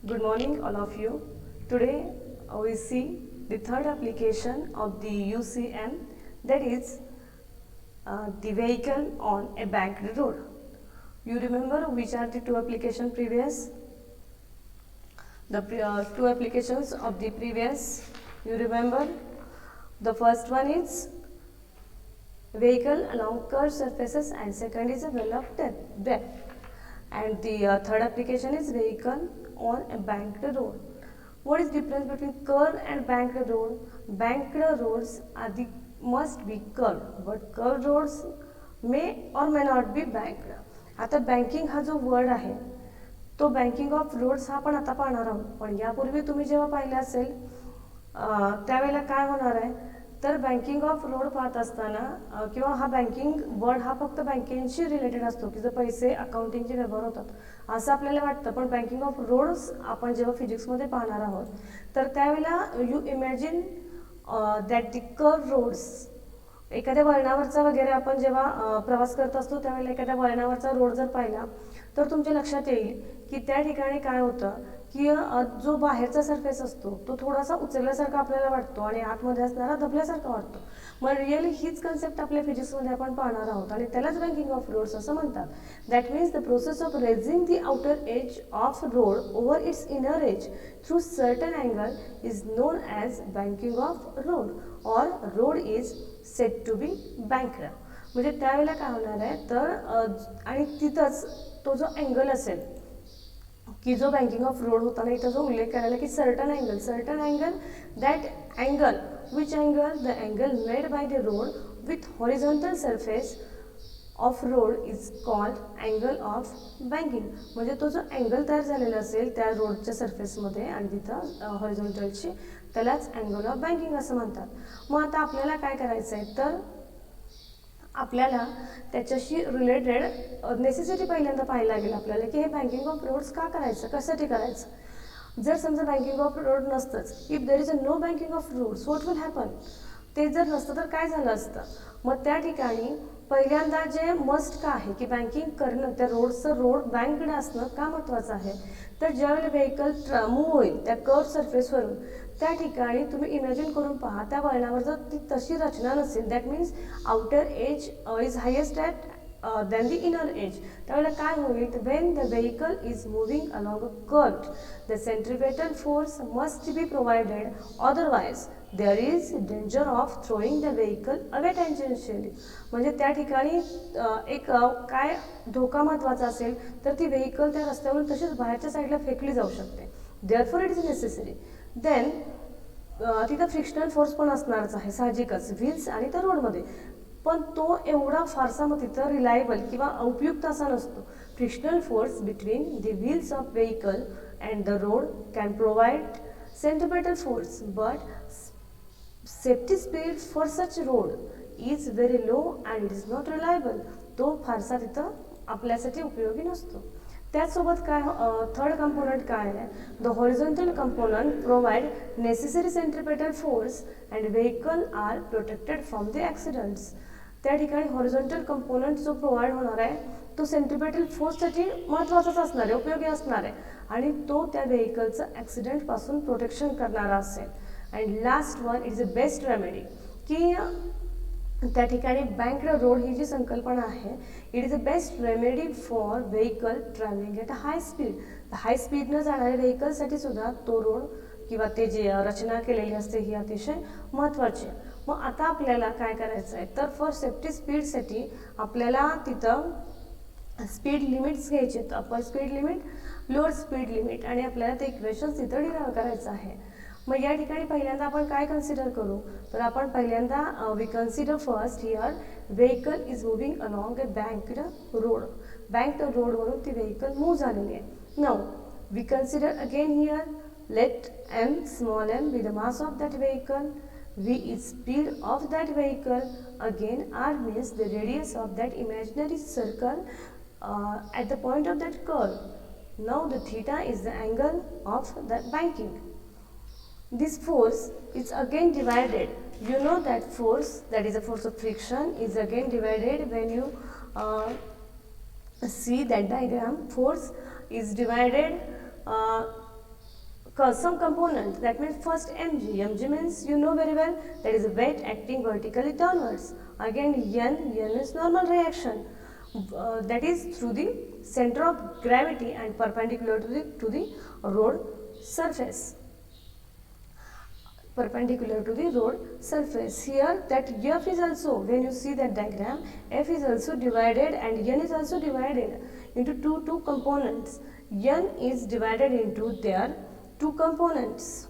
Good morning, all of you. Today we see the third application of the UCM, that is the vehicle on a banked road. You remember which are the two applications previous? The two applications of the previous, you remember? The first one is vehicle along curved surfaces and second is a well of depth. And the third application is vehicle on a banked road. What is difference between curved and banked road? Banked roads must be curved, but curved roads may or may not be banked. आता banking हा जो word आहे तो banking of roads हा पण आता पाहणार आहोत. पण यापूर्वी तुम्ही जेव्हा पाहिलं असेल त्यावेळेला काय होणार आहे, तर बँकिंग ऑफ रोड पाहत असताना किंवा हा बँकिंग वर्ड हा फक्त बँकेशी रिलेटेड असतो की जर पैसे अकाउंटिंगचे व्यवहार होतात असं आपल्याला वाटतं. पण बँकिंग ऑफ रोड्स आपण जेव्हा फिजिक्समध्ये पाहणार आहोत तर त्यावेळेला you imagine that the curve roads, एखाद्या वळणावरचा वगैरे आपण जेव्हा प्रवास करत असतो त्यावेळेला एखाद्या वळणावरचा रोड जर पाहिला तर तुमच्या लक्षात येईल की त्या ठिकाणी काय होतं की जो बाहेरचा सरफेस असतो तो थोडासा उचलल्यासारखा आपल्याला वाटतो आणि आतमध्ये असणारा दबल्यासारखा वाटतो. मग रिअली हीच कन्सेप्ट आपल्या फिजिक्समध्ये आपण पाहणार आहोत आणि त्यालाच बँकिंग ऑफ रोड्स असं म्हणतात. That means the process of raising the outer edge of road over its inner edge through certain angle is known as banking of road or road is set to be banked. म्हणजे त्यावेळेला काय होणार आहे तर आणि तिथंच तो जो अँगल असेल की जो बँकिंग ऑफ रोड होताना इथं जो उल्लेख करायला की certain angle that angle which angle the angle made by the road with horizontal surface of road is called angle of banking. म्हणजे तो जो अँगल तयार झालेला असेल त्या रोडच्या सरफेसमध्ये आणि तिथं हॉरिझॉन्टलची, त्यालाच अँगल ऑफ बँकिंग असं म्हणतात. मग आता आपल्याला काय करायचं आहे तर आपल्याला त्याच्याशी रिलेटेड नेसेसिटी पहिल्यांदा पाहायला लागेल आपल्याला की हे बँकिंग ऑफ रोड्स का करायचं, कशासाठी करायचं. जर समजा बँकिंग ऑफ रोड नसतंच, if there is a no banking of roads what will happen, ते जर नसतं तर काय झालं असतं. मग त्या ठिकाणी पहिल्यांदा जे मस्ट का आहे की बँकिंग करणं, त्या रोड बँकड असणं का महत्त्वाचं आहे. तर ज्यावेळेला व्हेकल मूव्ह होईल त्या कर्व सरफेसवरून त्या ठिकाणी तुम्ही इमॅजिन करून पहा त्या वळणावर जर ती तशी रचना नसेल, that means outer edge is highest at than the inner edge, त्यावेळेला काय होईल तर when the vehicle is moving along a curve the centripetal force must be provided, otherwise there is danger of throwing the vehicle away tangentially. म्हणजे त्या ठिकाणी एक काय धोका महत्त्वाचा असेल तर ती व्हेकल त्या रस्त्यावरून तशीच बाहेरच्या साईडला फेकली जाऊ शकते. Therefore it is necessary. Then तिथं फ्रिक्शनल फोर्स पण असणारच आहे साहजिकच व्हील्स आणि त्या रोडमध्ये, पण तो एवढा फारसा मग तिथं रिलायबल किंवा उपयुक्त असा नसतो. Frictional force between the wheels of vehicle and the road can provide centripetal force, but safety speed for such road is very low and it is not reliable. तो फारसा तिथं आपल्यासाठी उपयोगी नसतो. त्याचसोबत काय थर्ड कंपोनंट काय आहे, the horizontal component provide necessary centripetal force and vehicle are protected from the accidents. त्या ठिकाणी हॉरिझॉन्टल कंपोनंट जो प्रोव्हाइड होणार आहे तो सेंट्रिपेटल फोर्ससाठी महत्त्वाचाच असणार आहे, उपयोगी असणार आहे आणि तो त्या व्हेकलचं ॲक्सिडेंटपासून प्रोटेक्शन करणारा असेल. And last one is a best remedy की त्या ठिकाणी बँक्ड रोड ही जी संकल्पना आहे it is a best remedy for vehicle travelling at high speed. High स्पीडनं जाणाऱ्या व्हेकलसाठी सुद्धा तो रोड किंवा ते जे रचना केलेली असते ही अतिशय महत्त्वाची. मग आता आपल्याला काय करायचं आहे तर फॉर सेफ्टी स्पीडसाठी आपल्याला तिथं स्पीड लिमिट्स घ्यायचे आहेत, upper speed limit, lower speed limit, आणि आपल्याला ते इक्वेशन्स तिथं डिराईव्ह करायचं आहे. मग या ठिकाणी पहिल्यांदा आपण काय कन्सिडर करू तर आपण पहिल्यांदा we consider first here vehicle is moving along a banked road. Banked रोडवरून ती व्हेकल मूव्ह झालेली आहे. Now we consider again here let m small m be the mass of that vehicle, v is speed of that vehicle, again r means the radius of that imaginary circle at the point of that curve. Now the theta is the angle of that banking. This force is again divided. You know that force, that is a force of friction, is again divided when you see that diagram. Force is divided some component, that means first mg means you know very well, that is a weight acting vertically downwards. Again n is normal reaction, that is through the center of gravity and perpendicular to the road surface, perpendicular to the road surface. Here that f is also, when you see that diagram, f is also divided and n is also divided into two components. N is divided into their two components.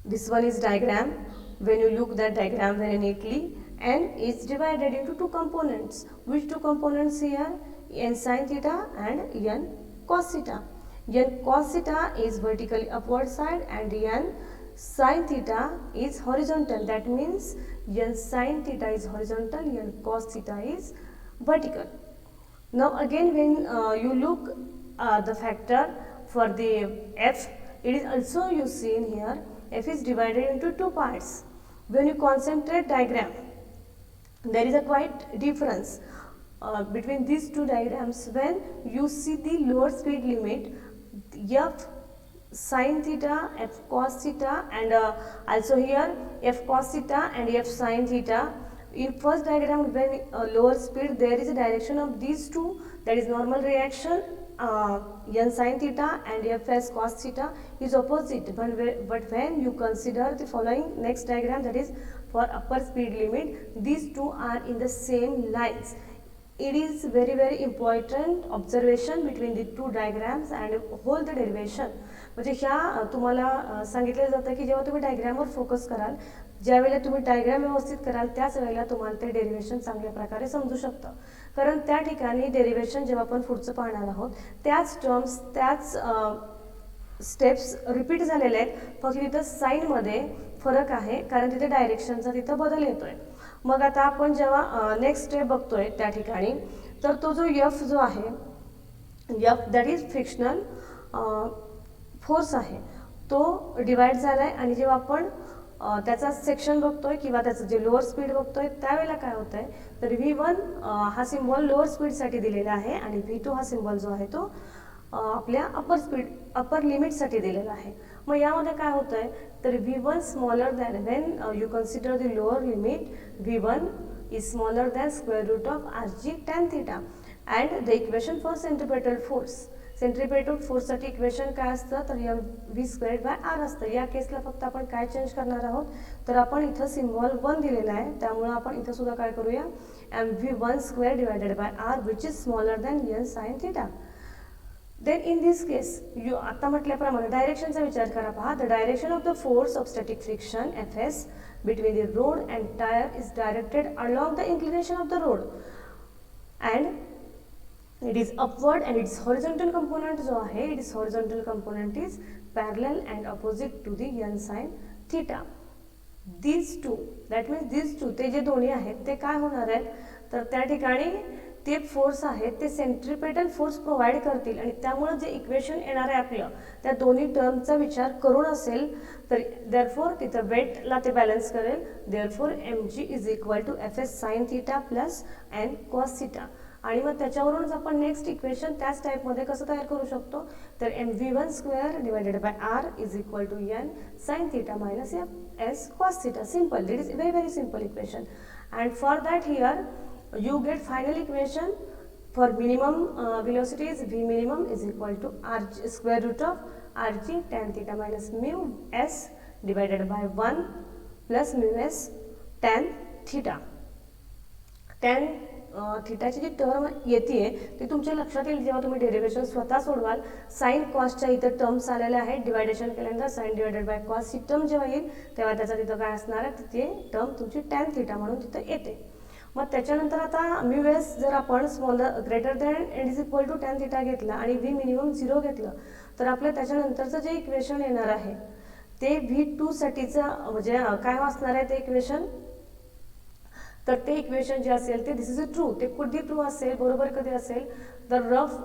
This one is diagram. When you look that diagram very neatly, n is divided into two components. Which two components here? N sin theta and n cos theta. N cos theta is vertically upward side and n sin theta is horizontal. That means n sin theta is horizontal, n cos theta is vertical. Now again, when you look the factor for the f, it is also you see in here, f is divided into two parts. When you concentrate diagram, there is a quite difference between these two diagrams. When you see the lower speed limit, f sin theta, f cos theta, and also here f cos theta and f sin theta. In first diagram, when lower speed, there is a direction of these two, that is normal reaction, n sin theta and fs cos theta is opposite. But when you consider the following next diagram, that is for upper speed limit, these two are in the same lines. It is very important observation between the two diagrams and hold the derivation. म्हणजे ह्या तुम्हाला सांगितलं जातं की जेव्हा तुम्ही डायग्रामवर focus कराल, ज्या वेळेला तुम्ही डायग्राम व्यवस्थित कराल, त्याच वेळेला तुम्हाला ते डेरिव्हेशन चांगल्या प्रकारे समजू शकतं. कारण त्या ठिकाणी डेरिव्हेशन जेव्हा आपण पुढचं पाहणार आहोत, त्याच टर्म्स, त्याच स्टेप्स रिपीट झालेले आहेत, फक्त तिथं साईनमध्ये फरक आहे, कारण तिथे डायरेक्शनचा तिथं बदल येतोय. मग आता आपण जेव्हा नेक्स्ट स्टेप बघतोय त्या ठिकाणी, तर तो जो एफ जो आहे, F that is frictional force आहे, तो डिवाइड झाला आहे. आणि जेव्हा आपण त्याचा सेक्शन बघतोय किंवा त्याचं जे लोअर स्पीड बघतोय, त्यावेळेला काय होत आहे, तर V1 हा सिम्बॉल लोअर स्पीडसाठी दिलेला आहे आणि V2 हा सिम्बॉल जो आहे तो आपल्या अपर लिमिटसाठी दिलेला आहे. मग यामध्ये काय होतं आहे, तर V1 smaller than, when you consider the lower limit, V1 is smaller than square root of Rg tan theta and the equation for centripetal force. Centripetal फोर्ससाठी इक्वेशन काय असतं, तर mv²/r असतं. या केसला फक्त आपण काय चेंज करणार आहोत, तर आपण इथं सिम्बॉल 1 दिलेला आहे, त्यामुळे आपण इथं सुद्धा काय करूया, mv1² which is smaller than n sin theta. Then in this case, आता म्हटल्याप्रमाणे डायरेक्शनचा विचार करा. पहा, the direction of the force of static friction Fs between the road and tyre is directed along the inclination of the road and it is upward, and its horizontal component जो आहे, its horizontal component is parallel and opposite to the n sin theta. These two, that means these two, ते जे दोन्ही आहेत ते काय होणार आहेत, तर त्या ठिकाणी ते फोर्स आहेत ते सेंट्रिपेटल फोर्स प्रोव्हाइड करतील आणि त्यामुळे जे इक्वेशन येणार आहे आपलं, त्या दोन्ही टर्मचा विचार करून असेल, तर देअरफॉर तिथं वेटला ते बॅलन्स करेल. Therefore mg is equal to fs sin theta plus n cos theta. आणि मग त्याच्यावरूनच आपण नेक्स्ट इक्वेशन त्याच टाईपमध्ये कसं तयार करू शकतो, तर mv1² r is equal to n sin theta minus fs cos theta. Simple, it is very simple equation. And for that here you get final equation for minimum velocities. V minimum is equal to square root of Rg tan theta minus mu s divided by 1 plus mu s tan theta. Tan थिटाची G term येते ती तुमच्या लक्षात येईल जेव्हा तुम्ही derivation स्वतः सोडवाल. Sign कॉसच्या इथं terms आलेल्या आहेत, डिवायडेशन केल्यानंतर साइन डिवायडेड बाय कॉस ही टर्म जेव्हा येईल तेव्हा त्याचा तिथं काय असणार आहे, तिथे टर्म तुमची टॅन थिटा म्हणून तिथं येते. मग त्याच्यानंतर आता म्यू एस जर आपण smaller greater than and is equal to tan theta घेतला आणि व्ही मिनिमम 0 घेतलं, तर आपल्या त्याच्यानंतरचं जे इक्वेशन येणार आहे ते V2 साठीचं म्हणजे काय असणार आहे ते इक्वेशन, तर ते इक्वेशन जे असेल ते दिस इज अ ट्रू, ते कुड बी ट्रू असेल. बरोबर कधी असेल, तर रफ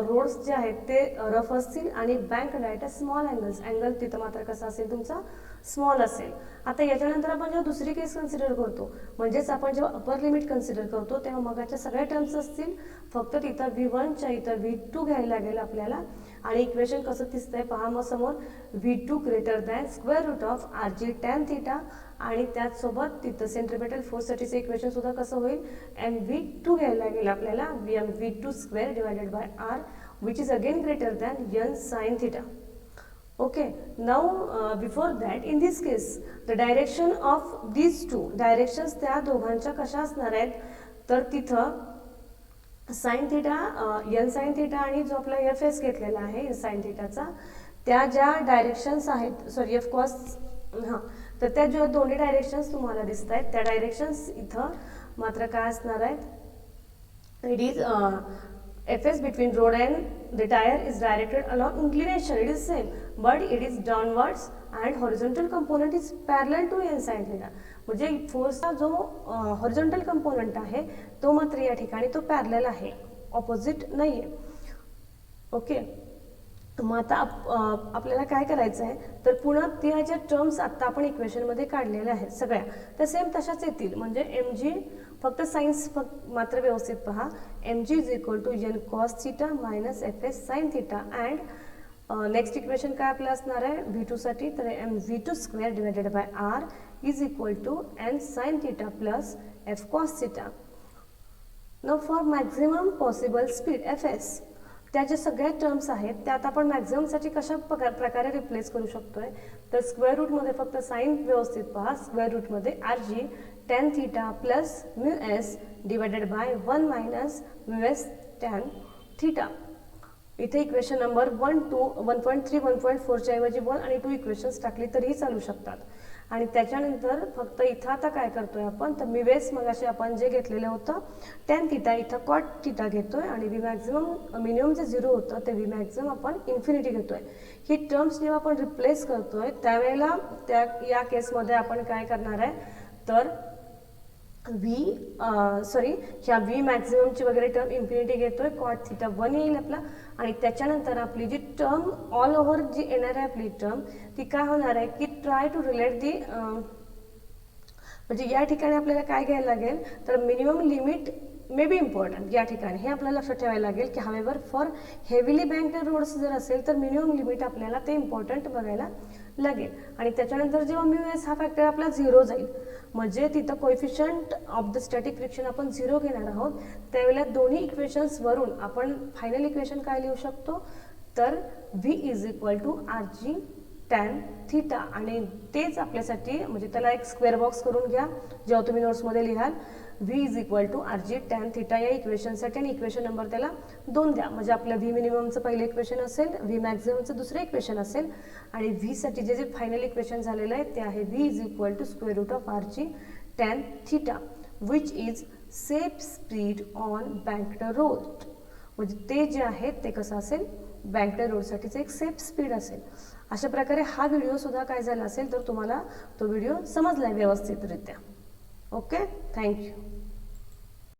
रोड्स जे आहेत ते रफ असतील आणि बँक डायट स्मॉल अँगल तिथं मात्र कसा असेल तुमचा स्मॉल असेल. आता याच्यानंतर आपण जेव्हा दुसरी केस कन्सिडर करतो, म्हणजेच आपण जेव्हा अपर लिमिट कन्सिडर करतो तेव्हा मगाच्या सगळ्या टर्म्स असतील, फक्त तिथं V1च्या इथं V2 घ्यायला लागेल आपल्याला आणि इक्वेशन कसं दिसतंय पहा मग समोर V2 greater than square root of RG tan theta आणि त्याचसोबत तिथं सेंट्रिपेटल फोर्ससाठीचं इक्वेशन सुद्धा कसं होईल MV2 घ्यायला लागेल आपल्याला V2 square divided by R which is again greater than N sin theta. Okay, now before that in this case the direction of these two directions त्या दोघांच्या कशा असणार आहेत तर तिथं sine theta N sine theta आणि जो आपला एफ एस घेतलेला आहे साइन थिटाचा त्या ज्या डायरेक्शन्स आहेत सॉरी एफ कॉस हां तर त्या ज्या दोन्ही डायरेक्शन्स तुम्हाला दिसत आहेत त्या डायरेक्शन्स इथं मात्र काय असणार आहेत it is Fs between rod and the tire is directed along inclination. It is same, but it is downwards and horizontal component is parallel to n sin theta. म्हणजे फोर्सचा जो हॉरिझॉन्टल कंपोनंट आहे तो मात्र या ठिकाणी तो पॅरलल आहे, opposite नाही आहे. ओके, मग आता आपल्याला काय करायचं आहे तर पुन्हा त्या ज्या टर्म्स आत्ता आपण इक्वेशनमध्ये काढलेल्या आहेत सगळ्या त्या सेम तशाच येतील. म्हणजे एम जी फक्त सायन्स मात्र व्यवस्थित पहा. M G is equal to N cos theta minus F S sine theta and next equation काय आपलं असणार आहे V2 साठी तर MV2 square divided by R is equal to N sine theta plus F cos theta. Now for maximum possible speed F S त्या ज्या सगळ्या terms आहेत त्यात आपण मॅक्झिममसाठी कशा प्रकारे रिप्लेस करू शकतोय तर स्क्वेअर रूटमध्ये फक्त साइन व्यवस्थित पहा. स्क्वेअर रूटमध्ये RG tan theta plus mu s divided by 1 minus mu s tan theta. इथे इक्वेशन नंबर 1, 2, 1.3, 1.4च्या ऐवजी 1 आणि 2 इक्वेशन्स टाकली तरीही चालू शकतात. आणि त्याच्यानंतर फक्त इथं आता काय करतोय आपण तर म्यू एस मगाशी आपण जे घेतलेलं होतं tan थिटा इथं कॉट थिटा घेतोय आणि V मॅक्झिमम मिनिमम जे 0 होतं ते V मॅक्झिमम आपण इन्फिनिटी घेतोय. ही टर्म्स जेव्हा आपण रिप्लेस करतोय त्यावेळेला या केसमध्ये आपण काय करणार आहे तर ह्या V मॅक्झिममची वगैरे टर्म इन्फिनिटी घेतोय कॉट थिटा 1 येईल आपला आणि त्याच्यानंतर आपली जी टर्म ऑल ओव्हर जी येणार आहे आपली टर्म ती काय होणार आहे की ट्राय टू रिलेट दी म्हणजे या ठिकाणी आपल्याला काय घ्यायला लागेल तर minimum limit may be important या ठिकाणी हे आपल्याला लक्षात ठेवायला लागेल की हावेवर फॉर हेविली बँक्ड रोड्स जर असेल तर मिनिमम लिमिट आपल्याला ते इम्पॉर्टंट बघायला लागेल. आणि त्याच्यानंतर जेव्हा म्यू एस हा फॅक्टर आपला 0 जाईल म्हणजे तिथं coefficient of the static friction आपण 0 घेणार आहोत त्यावेळेला दोन्ही इक्वेशन्सवरून आपण फायनल इक्वेशन काय लिहू शकतो तर V is equal to RG tan theta आणि तेच आपल्यासाठी म्हणजे त्याला एक स्क्वेअर बॉक्स करून घ्या जेव्हा तुम्ही नोट्समध्ये लिहाल. V is equal to RG tan theta या इक्वेशनसाठी आणि इक्वेशन नंबर त्याला 2 द्या म्हणजे आपलं V मिनिममचं पहिलं इक्वेशन असेल V मॅक्झिममचं दुसरं इक्वेशन असेल आणि V साठी जे फायनल इक्वेशन झालेलं आहे ते आहे V is equal to square root of RG tan theta which is safe speed on banked road. म्हणजे ते जे आहेत ते कसं असेल बँक्ड रोडसाठीचं एक सेफ स्पीड असेल. अशा प्रकारे हा व्हिडिओ सुद्धा काय झाला असेल तर तुम्हाला तो व्हिडिओ समजला व्यवस्थितरित्या. Okay, thank you.